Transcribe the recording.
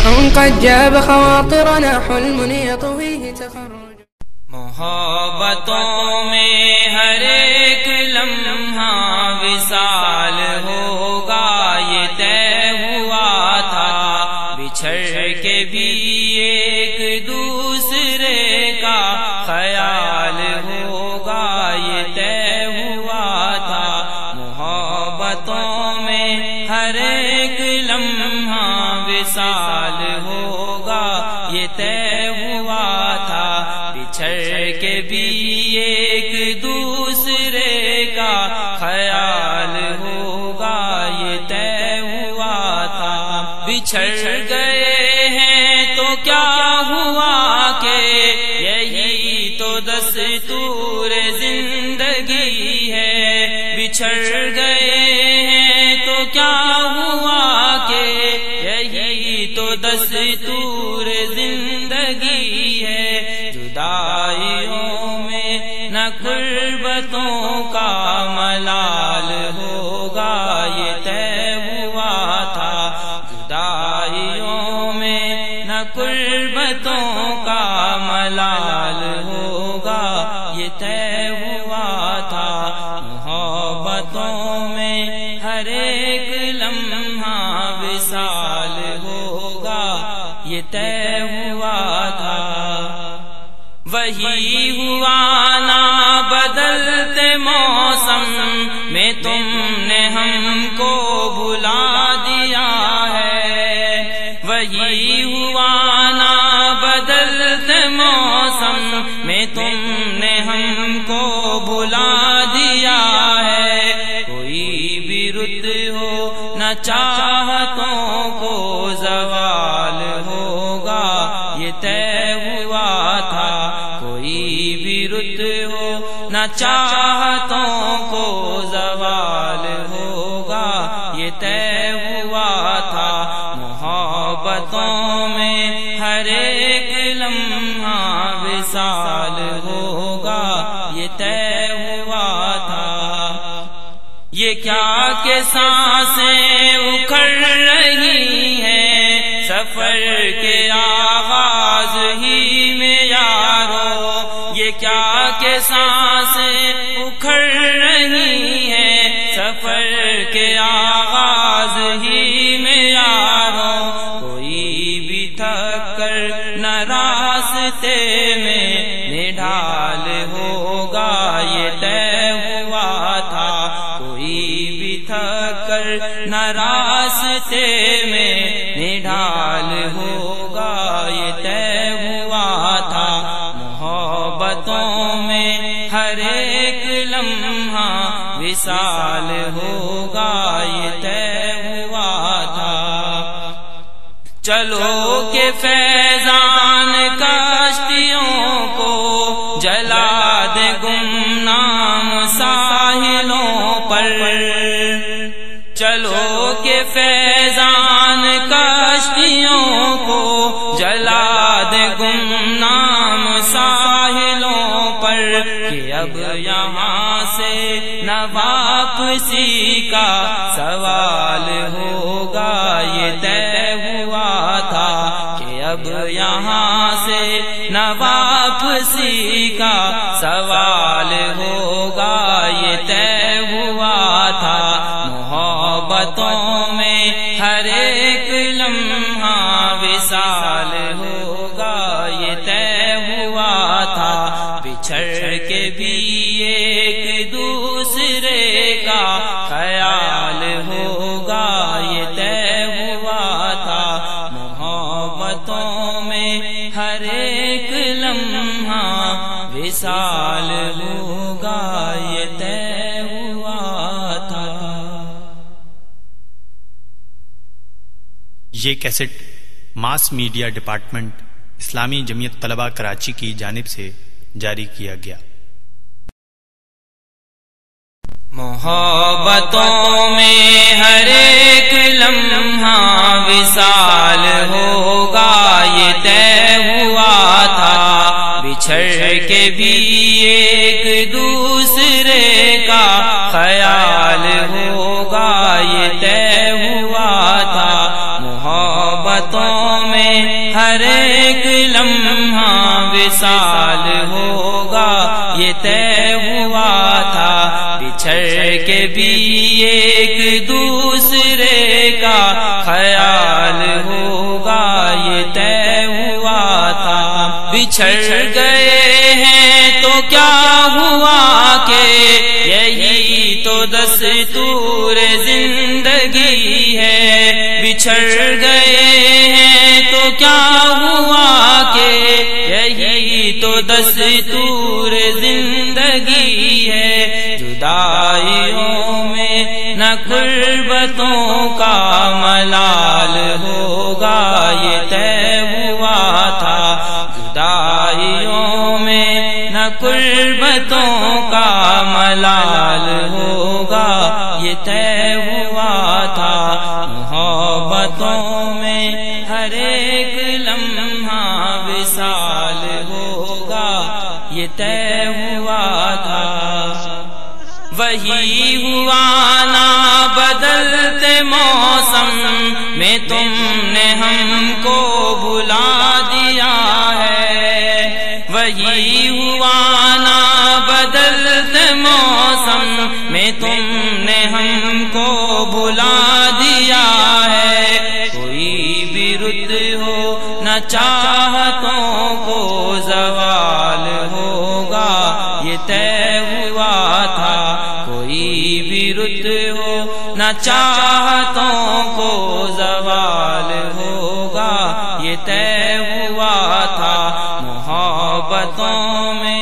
قد جاب خواطرنا حلم يطويه تخرج محبتوں میں ہر ایک لمحہ وصال ہوگا یہ طے ہوا تھا بچھڑ کے بھی ایک دوسرے کا خیال ہوگا یہ طے ہوا تھا محبتوں میں ہر ایک لمحہ وصال ہوگا یہ طے ہوا تھا بچھڑ کے بھی ایک دوسرے کا خیال ہوگا یہ طے ہوا تھا بچھڑ گئے ہیں تو کیا ہوا کہ یہی تو دستور زندگی ہے بچھڑ گئے ہیں تو کیا ہوا کہ یہی تو دستور زندگی ہے جدائیوں میں نہ قربتوں کا ملال ہوگا یہ طے ہوا تھا جدائیوں میں نہ قربتوں کا ملال ہوگا یہ طے ہوا تھا محبتوں میں ہر ایک لمحہ وصال ہوگا یہ طے ہوا تھا وہی ہوا نا بدلتے موسم میں تم نے ہم کو بھلا دیا ہے وہی ہوا نا بدلتے موسم میں تم نے ہم کو بھلا دیا ہے کوئی بھی رت ہو نہ چاہتوں کو زوال ہوگا یہ طے ہوا تھا کوئی بھی رت ہو نہ چاہتوں کو زوال ہوگا یہ طے ہوا تھا محبتوں میں ہر ایک لمحہ وصال ہوگا یہ طے ہوا تھا یہ کیا کہ سانسیں اکھڑ رہی ہیں سفر کے آغاز ہی میں یارو یہ کیا کہ سانسیں اکھڑ رہی ہیں سفر کے آغاز ہی میں یارو کوئی بھی تھک کر نہ راستے میں نڈھال ہوگا یہ طے ہوا تھا کوئی بھی تھک کر نہ راستے میں نڈھال ہوگا یہ طے ہوا تھا محبتوں میں ہر ایک لمحہ وصال ہوگا یہ طے ہوا تھا چلو کہ فیضان کشتیوں کو جلا دے گمنام ساحلوں پر چلو کہ فیضان کشتیوں کو جلا دے گمنام ساحلوں پر کہ اب یہاں سے نہ واپسی کا سوال ہوگا یہ طے ہوا تھا کہ اب یہاں سے نہ واپسی کا سوال ہوگا یہ طے ہوا تھا محبتوں میں ہر ایک لمحہ وصال ہوگا یہ طے ہوا تھا بچھڑ کے بھی ایک دوسرے کا خیال ہوگا یہ طے ہوا تھا محبتوں میں ہر ایک لمحہ وصال ہوگا یہ طے ہوا تھا۔ یہ کیسٹ ماس میڈیا ڈپارٹمنٹ اسلامی جمعیت طلبہ کراچی کی جانب سے جاری کیا گیا۔ محبتوں میں ہر ایک لمحہ وصال ہوگا یہ طے ہوا تھا بچھڑ کے بھی ایک دوسرے کا خیال ہوگا یہ طے ہوا تھا محبت محبتوں میں ہر ایک لمحہ وصال ہوگا یہ طے ہوا تھا، بچھڑ کے بھی ایک دوسرے کا خیال ہوگا یہ طے ہوا تھا۔ بچھڑ گئے ہیں تو کیا ہوا کہ یہی تو دستور زندگی ہے، بچھڑ گئے ہیں تو کیا ہوا کہ یہی تو دستور زندگی ہے۔ جدائیوں میں نہ قربتوں کا ملال ہوگا یہ طے ہوا تھا، جدائیوں میں نہ قربتوں کا ملال ہوگا یہ طے ہوا تھا۔ محبتوں میں ہر ایک لمحہ وصال ہوگا یہ طے ہوا تھا۔ وہی ہوا نا بدلتے موسم میں تم نے ہم کو بھلا دیا ہے، وہی ہوا نا بدلتے موسم میں تم نے ہم کو بھلا دیا ہے۔ کوئی بھی رت ہو نہ چاہتوں کو زوال ہوگا یہ طے ہوا تھا، کوئی بھی رت ہو نہ چاہتوں کو زوال ہوگا یہ طے ہوا تھا۔ محبتوں میں